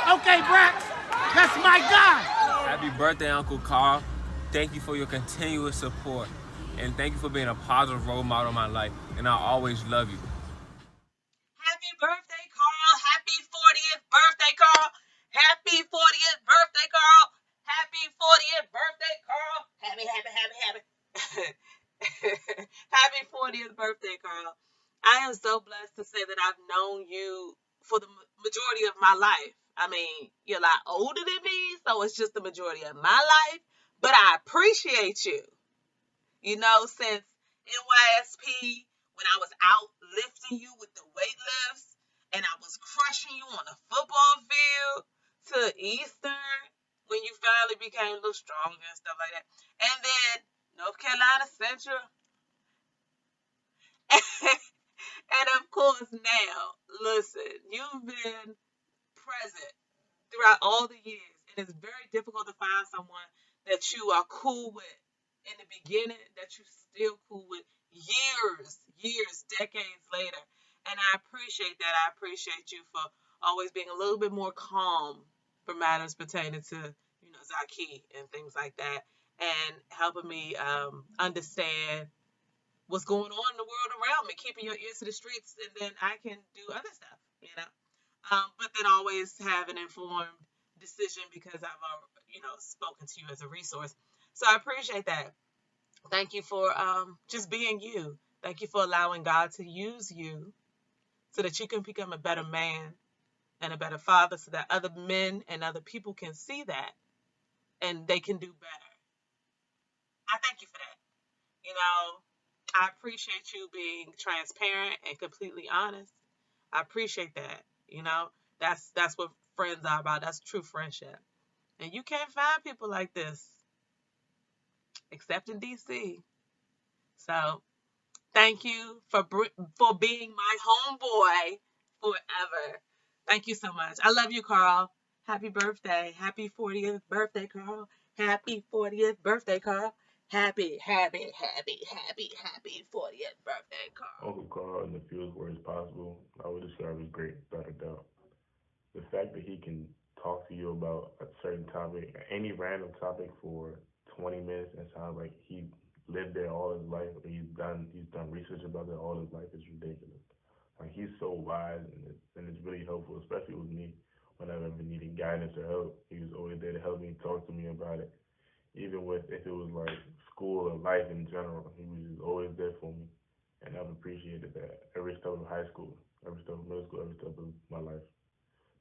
Okay, Brax. That's my guy. Happy birthday, Uncle Carl. Thank you for your continuous support. And thank you for being a positive role model in my life. And I'll always love you. Happy birthday, Carl. Happy 40th birthday, Carl. Happy 40th birthday, Carl. Happy 40th birthday, Carl. Happy. Happy 40th birthday, Carl. I am so blessed to say that I've known you for the majority of my life. I mean, you're a lot older than me, so it's just the majority of my life. But I appreciate you. You know, since NYSP, when I was out lifting you with the weight lifts, and I was crushing you on the football field, to Eastern, when you finally became a little stronger and stuff like that. And then North Carolina Central. And of course now, listen, you've been present throughout all the years. And it's very difficult to find someone that you are cool with in the beginning, that you're still cool with years, decades later. And I appreciate that. I appreciate you for always being a little bit more calm for matters pertaining to, you know, Zaki and things like that, and helping me understand what's going on in the world around me, keeping your ears to the streets, and then I can do other stuff, you know. But then always have an informed decision because I've, spoken to you as a resource. So I appreciate that. Thank you for just being you. Thank you for allowing God to use you so that you can become a better man and a better father, so that other men and other people can see that and they can do better. I thank you for that. You know, I appreciate you being transparent and completely honest. I appreciate that. You know, that's what friends are about. That's true friendship. And you can't find people like this except in DC. So thank you for being my homeboy forever. Thank you so much. I love you, Carl. Happy birthday. Happy 40th birthday, Carl. Happy 40th birthday, Carl. Happy 40th birthday, Carl. Uncle Carl, in the fewest words possible, I would describe as great, without a doubt. The fact that he can talk to you about a certain topic, any random topic, for 20 minutes, and sounds like he lived there all his life, or he's done research about it all his life, is ridiculous. Like, he's so wise, and it's really helpful, especially with me. When I've ever needed guidance or help, he was always there to help me, talk to me about it. Even with, if it was like school or life in general, he was just always there for me. And I've appreciated that every step of high school, every step of middle school, every step of my life.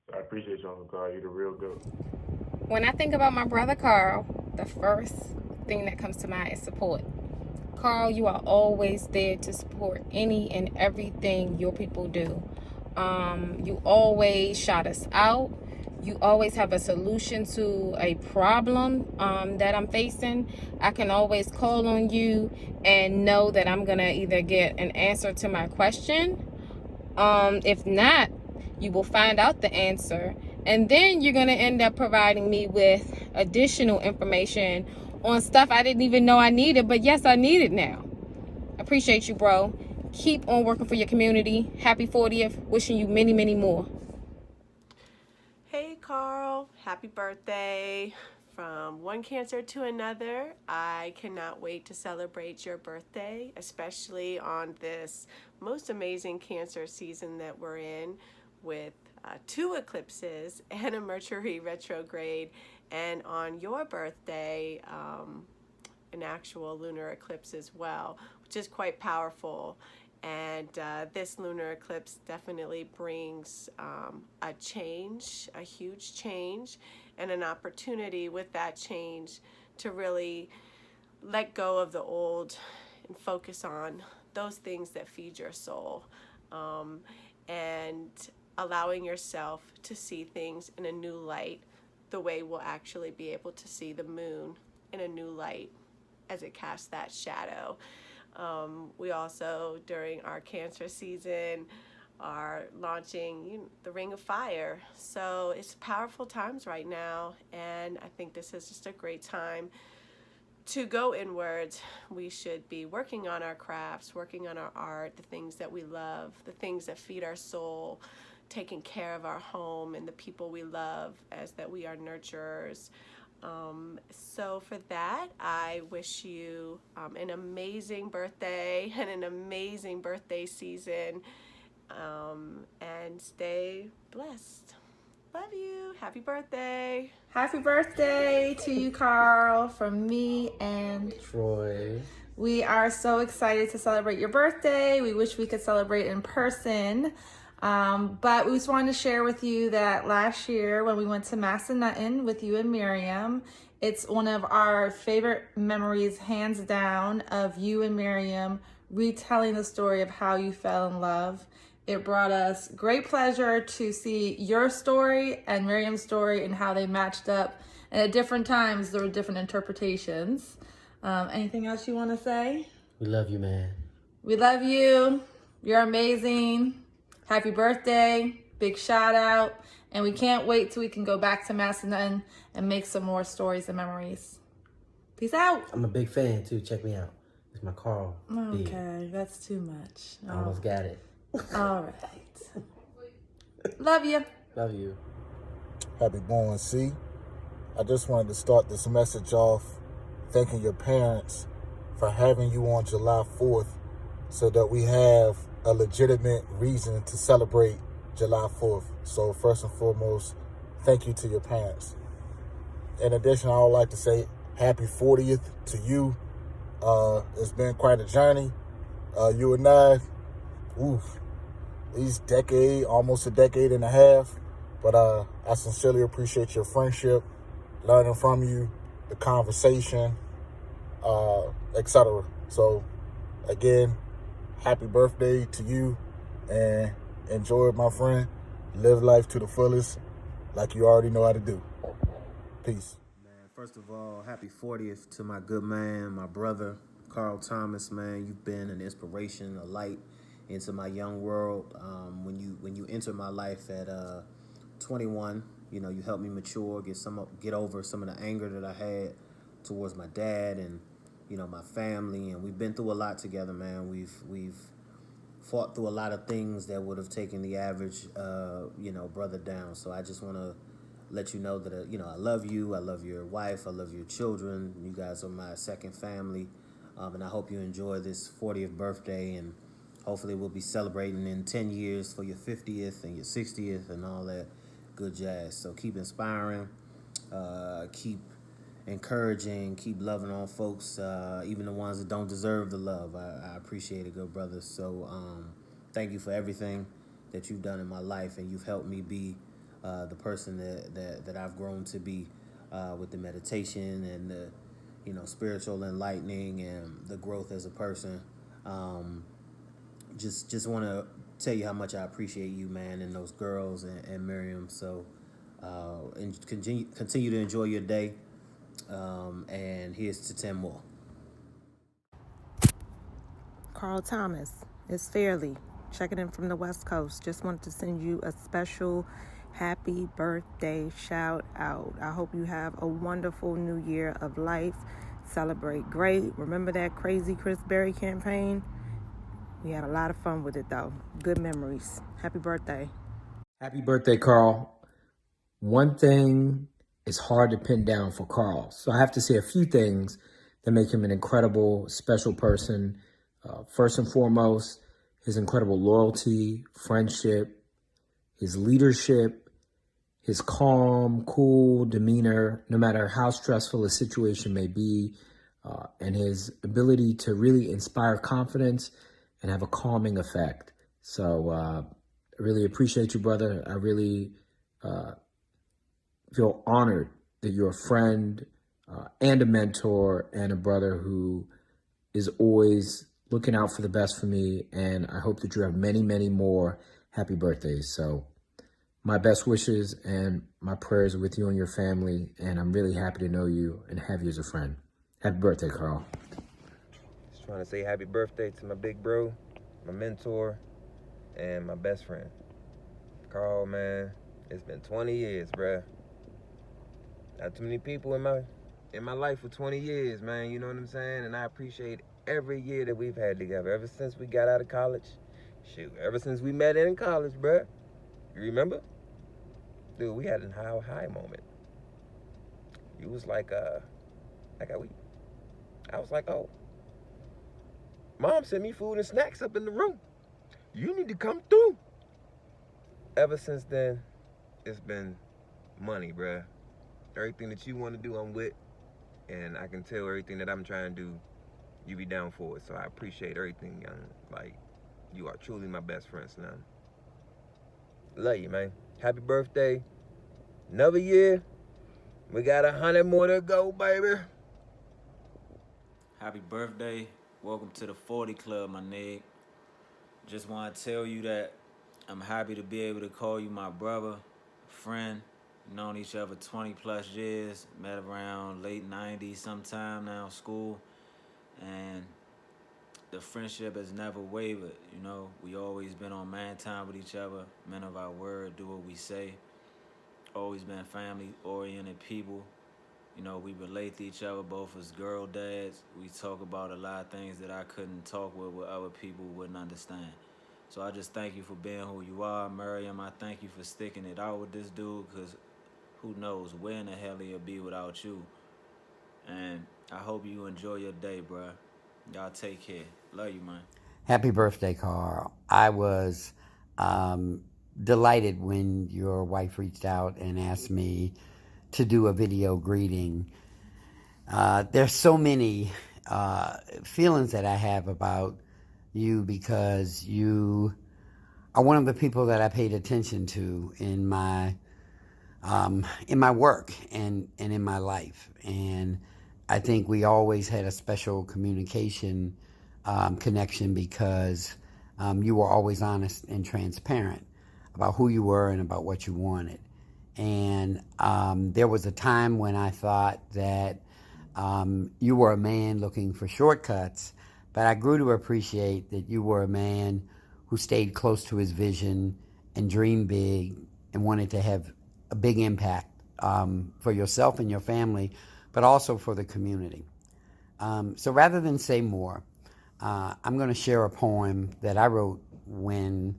So I appreciate you, Uncle Carl. You're the real goat. When I think about my brother Carl, the first thing that comes to mind is support. Carl, you are always there to support any and everything your people do. You always shout us out. You always have a solution to a problem that I'm facing. I can always call on you and know that I'm going to either get an answer to my question. If not, you will find out the answer And then you're going to end up providing me with additional information on stuff I didn't even know I needed, but yes, I need it now. Appreciate you, bro. Keep on working for your community. Happy 40th. Wishing you many, many more. Hey Carl, happy birthday. From one cancer to another, I cannot wait to celebrate your birthday, especially on this most amazing Cancer season that we're in with 2 eclipses and a Mercury retrograde, and on your birthday, an actual lunar eclipse as well, which is quite powerful. And this lunar eclipse definitely brings a change, a huge change, and an opportunity with that change to really let go of the old and focus on those things that feed your soul, and allowing yourself to see things in a new light, the way we'll actually be able to see the moon in a new light as it casts that shadow. We also, during our Cancer season, are launching the Ring of Fire. So it's powerful times right now, and I think this is just a great time to go inwards. We should be working on our crafts, working on our art, the things that we love, the things that feed our soul, taking care of our home and the people we love as that we are nurturers. So for that, I wish you an amazing birthday and an amazing birthday season, and stay blessed. Love you. Happy birthday. Happy birthday to you, Carl, from me and Troy. We are so excited to celebrate your birthday. We wish we could celebrate in person. But we just wanted to share with you that last year when we went to Massanutten with you and Miriam, it's one of our favorite memories, hands down, of you and Miriam retelling the story of how you fell in love. It brought us great pleasure to see your story and Miriam's story and how they matched up. And at different times, there were different interpretations. Anything else you want to say? We love you, man. We love you. You're amazing. Happy birthday. Big shout out. And we can't wait till we can go back to Massanutten and make some more stories and memories. Peace out. I'm a big fan, too. Check me out. It's my Carl. Okay, that's too much. I almost got it. All right. Love you. Love you. Happy born, C. I just wanted to start this message off thanking your parents for having you on July 4th so that we have a legitimate reason to celebrate July 4th. So first and foremost, thank you to your parents. In addition, I would like to say happy 40th to you. It's been quite a journey. You and I, at least almost a decade and a half. But I sincerely appreciate your friendship, learning from you, the conversation, etc. So, again, happy birthday to you, and enjoy it, my friend. Live life to the fullest, like you already know how to do. Peace. Man, first of all, happy 40th to my good man, my brother, Carl Thomas, man. You've been an inspiration, a light into my young world. When you entered my life at 21, you helped me mature, get over some of the anger that I had towards my dad and my family, and we've been through a lot together, man. We've fought through a lot of things that would have taken the average brother down. So I just want to let you know that I love you, I love your wife, I love your children. You guys are my second family, and I hope you enjoy this 40th birthday, and hopefully we'll be celebrating in 10 years for your 50th and your 60th and all that good jazz. So keep inspiring, keep encouraging, keep loving on folks, even the ones that don't deserve the love. I appreciate it, good brother. So thank you for everything that you've done in my life, and you've helped me be the person that I've grown to be with the meditation and the spiritual enlightening and the growth as a person. Just want to tell you how much I appreciate you, man, and those girls and Miriam. So and continue to enjoy your day. And here's to 10 more. Carl Thomas, it's Fairly, checking in from the West Coast. Just wanted to send you a special happy birthday shout out. I hope you have a wonderful new year of life. Celebrate great. Remember that crazy Chris Berry campaign? We had a lot of fun with it though. Good memories. Happy birthday. Happy birthday, Carl. One thing is hard to pin down for Carl. So I have to say a few things that make him an incredible, special person. First and foremost, his incredible loyalty, friendship, his leadership, his calm, cool demeanor, no matter how stressful a situation may be, and his ability to really inspire confidence and have a calming effect. So I really appreciate you, brother. I really feel honored that you're a friend and a mentor and a brother who is always looking out for the best for me. And I hope that you have many, many more happy birthdays. So my best wishes and my prayers are with you and your family. And I'm really happy to know you and have you as a friend. Happy birthday, Carl. Just trying to say happy birthday to my big bro, my mentor, and my best friend. Carl, man, it's been 20 years, bruh. Not too many people in my life for 20 years, man, you know what I'm saying? And I appreciate every year that we've had together, ever since we got out of college. Shoot, ever since we met in college, bruh. You remember? Dude, we had a high moment. You was like I was like, oh, Mom sent me food and snacks up in the room. You need to come through. Ever since then, it's been money, bruh. Everything that you want to do, I'm with. And I can tell everything that I'm trying to do, you be down for it. So I appreciate everything, young. Like, you are truly my best friend, son. Love you, man. Happy birthday. Another year. We got 100 more to go, baby. Happy birthday. Welcome to the 40 Club, my nigga. Just want to tell you that I'm happy to be able to call you my brother, friend. We've known each other 20 plus years, met around late 90s sometime now, school. And the friendship has never wavered, you know. We always been on man time with each other, men of our word, do what we say. Always been family-oriented people. You know, we relate to each other both as girl dads. We talk about a lot of things that I couldn't talk with other people wouldn't understand. So I just thank you for being who you are, Miriam. I thank you for sticking it out with this dude, because who knows where in the hell he'll be without you. And I hope you enjoy your day, bruh. Y'all take care. Love you, man. Happy birthday, Carl. I was delighted when your wife reached out and asked me to do a video greeting. There's so many feelings that I have about you, because you are one of the people that I paid attention to in my work and in my life. And I think we always had a special communication connection, because you were always honest and transparent about who you were and about what you wanted. And there was a time when I thought that you were a man looking for shortcuts, but I grew to appreciate that you were a man who stayed close to his vision and dreamed big and wanted to have a big impact for yourself and your family, but also for the community. So rather than say more, I'm going to share a poem that I wrote when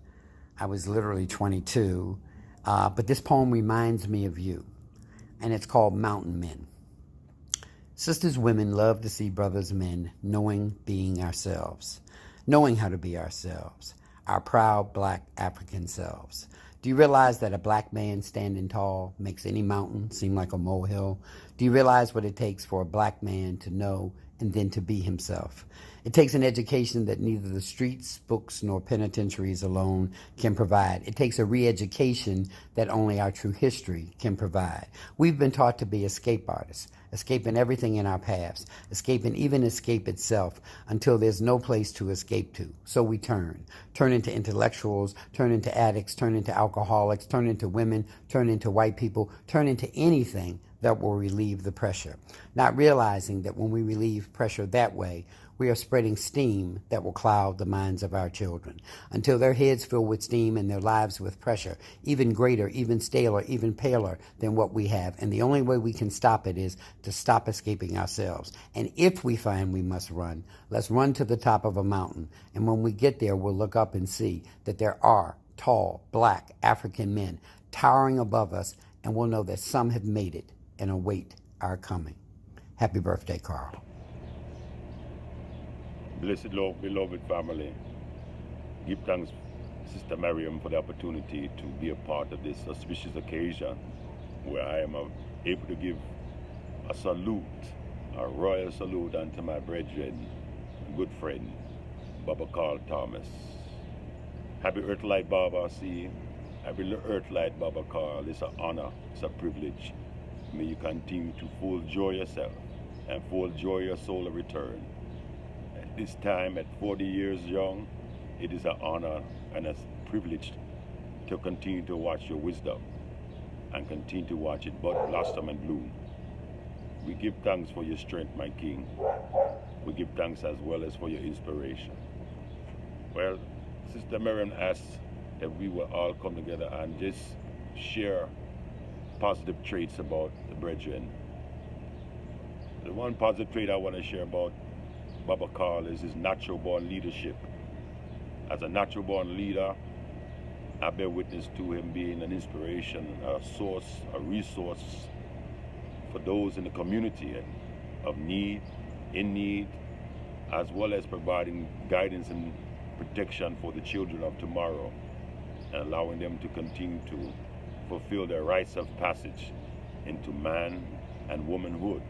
I was literally 22, but this poem reminds me of you, and it's called Mountain Men. Sisters, women love to see brothers, men, knowing being ourselves, knowing how to be ourselves, our proud black African selves. Do you realize that a black man standing tall makes any mountain seem like a molehill? Do you realize what it takes for a black man to know and then to be himself? It takes an education that neither the streets, books, nor penitentiaries alone can provide. It takes a re-education that only our true history can provide. We've been taught to be escape artists, escaping everything in our paths, escaping even escape itself, until there's no place to escape to. So we turn into intellectuals, turn into addicts, turn into alcoholics, turn into women, turn into white people, turn into anything that will relieve the pressure. Not realizing that when we relieve pressure that way, we are spreading steam that will cloud the minds of our children until their heads fill with steam and their lives with pressure, even greater, even staler, even paler than what we have. And the only way we can stop it is to stop escaping ourselves. And if we find we must run, let's run to the top of a mountain. And when we get there, we'll look up and see that there are tall, black African men towering above us, and we'll know that some have made it and await our coming. Happy birthday, Carl. Blessed love, beloved family. Give thanks, Sister Miriam, for the opportunity to be a part of this auspicious occasion where I am able to give a salute, a royal salute unto my brethren, good friend, Baba Carl Thomas. Happy Earthlight Baba, see, happy Earthlight Baba Carl. It's an honor, it's a privilege. May you continue to full joy yourself and full joy your soul a return. At this time, at 40 years young, it is an honor and a privilege to continue to watch your wisdom and continue to watch it blossom and bloom. We give thanks for your strength, my King. We give thanks as well as for your inspiration. Well, Sister Miriam asked that we will all come together and just share positive traits about the brethren. The one positive trait I want to share about Baba Carl is his natural born leadership. As a natural born leader, I bear witness to him being an inspiration, a source, a resource for those in the community of need, in need, as well as providing guidance and protection for the children of tomorrow and allowing them to continue to fulfill their rites of passage into man and womanhood.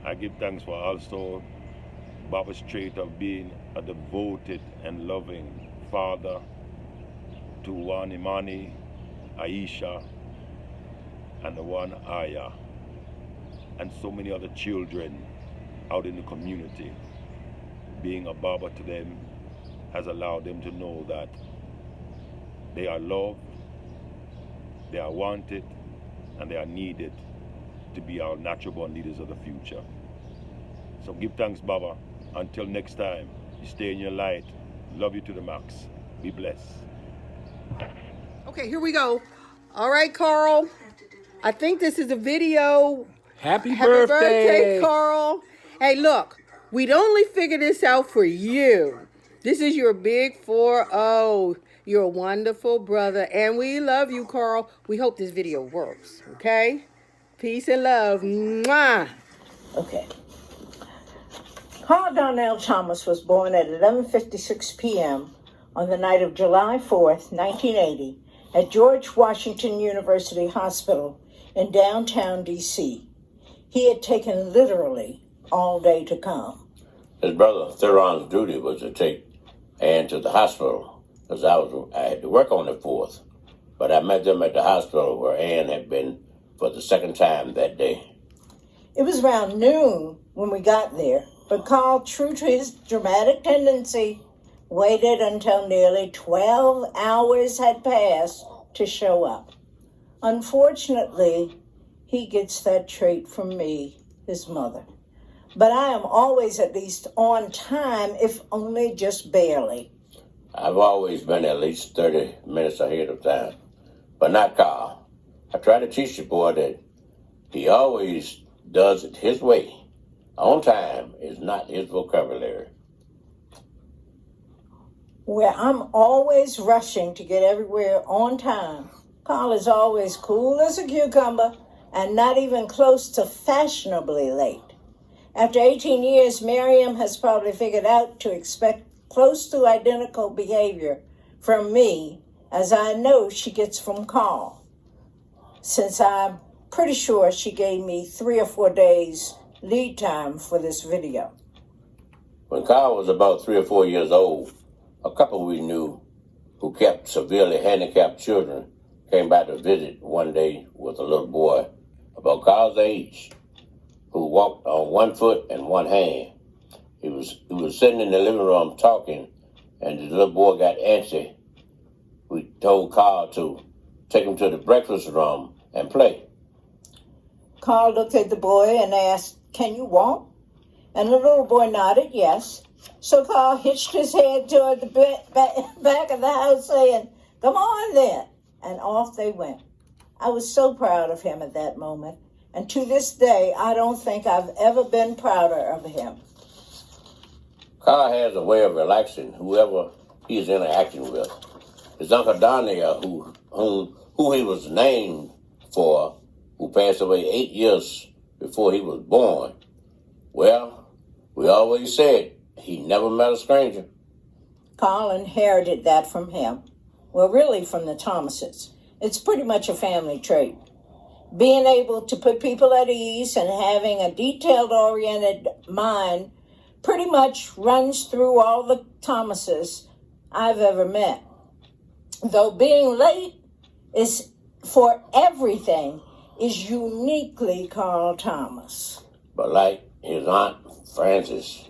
I give thanks for also Baba's trait of being a devoted and loving father to one Imani, Aisha, and the one Aya, and so many other children out in the community. Being a Baba to them has allowed them to know that they are loved, they are wanted, and they are needed to be our natural born leaders of the future. So give thanks, Baba. Until next time, you stay in your light. Love you to the max. Be blessed. Okay, here we go. All right, Carl. I think this is a video. Happy birthday, Carl. Hey, look, we'd only figure this out for you. This is your big 4-0. You're a wonderful brother, and we love you, Carl. We hope this video works, okay? Peace and love. Mwah. Okay. Carl Darnell Thomas was born at 11:56 p.m. on the night of July 4th, 1980, at George Washington University Hospital in downtown D.C. He had taken literally all day to come. His brother Theron's duty was to take Ann to the hospital because I had to work on the 4th. But I met them at the hospital where Ann had been for the second time that day. It was around noon when we got there, but Carl, true to his dramatic tendency, waited until nearly 12 hours had passed to show up. Unfortunately, he gets that trait from me, his mother. But I am always at least on time, if only just barely. I've always been at least 30 minutes ahead of time, but not Carl. I try to teach the boy that he always does it his way. On time is not his vocabulary. Where I'm always rushing to get everywhere on time, Carl is always cool as a cucumber and not even close to fashionably late. After 18 years, Miriam has probably figured out to expect close to identical behavior from me, as I know she gets from Carl, since I'm pretty sure she gave me 3 or 4 days lead time for this video. When Carl was about 3 or 4 years old, a couple we knew who kept severely handicapped children came by to visit one day with a little boy about Carl's age who walked on 1 foot and 1 hand. He was sitting in the living room talking, and the little boy got antsy. We told Carl to take him to the breakfast room and play. Carl looked at the boy and asked, "Can you walk?" And the little boy nodded yes. So Carl hitched his head toward the back of the house saying, "Come on then." And off they went. I was so proud of him at that moment. And to this day, I don't think I've ever been prouder of him. Carl has a way of relaxing whoever he's interacting with. His Uncle Donnell, who he was named for, who passed away 8 years before he was born, well, we always said he never met a stranger. Carl inherited that from him. Well, really from the Thomases. It's pretty much a family trait. Being able to put people at ease and having a detailed-oriented mind pretty much runs through all the Thomases I've ever met. Though being late is for everything is uniquely Carl Thomas. But like his Aunt Frances,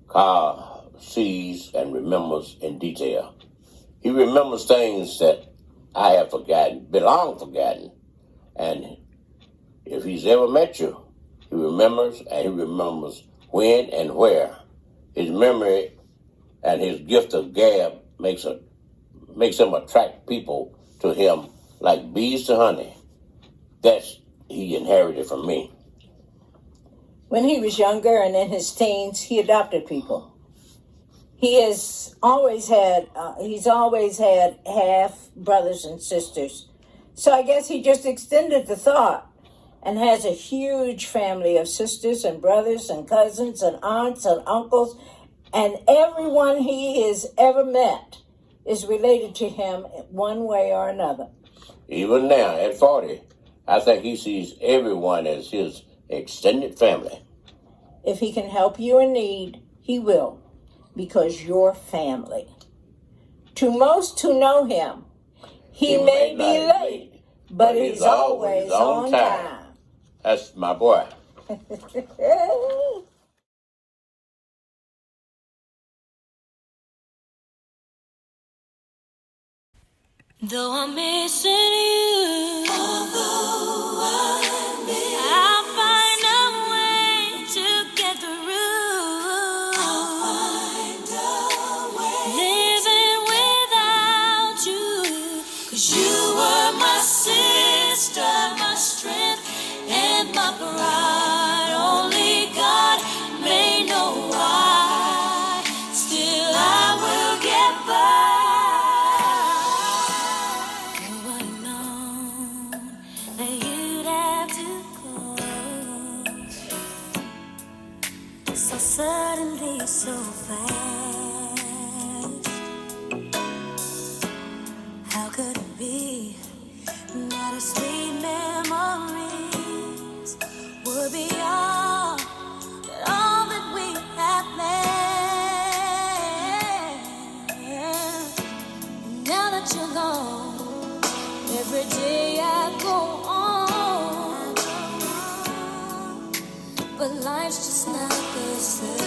Carl sees and remembers in detail. He remembers things that I have forgotten, long forgotten. And if he's ever met you, he remembers, and he remembers when and where. His memory and his gift of gab makes him attract people to him like bees to honey. That's he inherited from me. When he was younger and in his teens, he adopted people. He's always had half brothers and sisters. So I guess he just extended the thought and has a huge family of sisters and brothers and cousins and aunts and uncles, and everyone he has ever met is related to him one way or another. Even now, at 40, I think he sees everyone as his extended family. If he can help you in need, he will, because you're family. To most who know him, he may be late, but he's always on time. That's my boy. Though I'm missing you, I'll find a way to get through. Living without you, 'cause you were my sister, my strength, and my pride. Only God may know why. Still I will get by. So suddenly, so fast. How could it be that our sweet memories would be all that we have planned? Now that you're gone, every day I go on, but life's just not the same.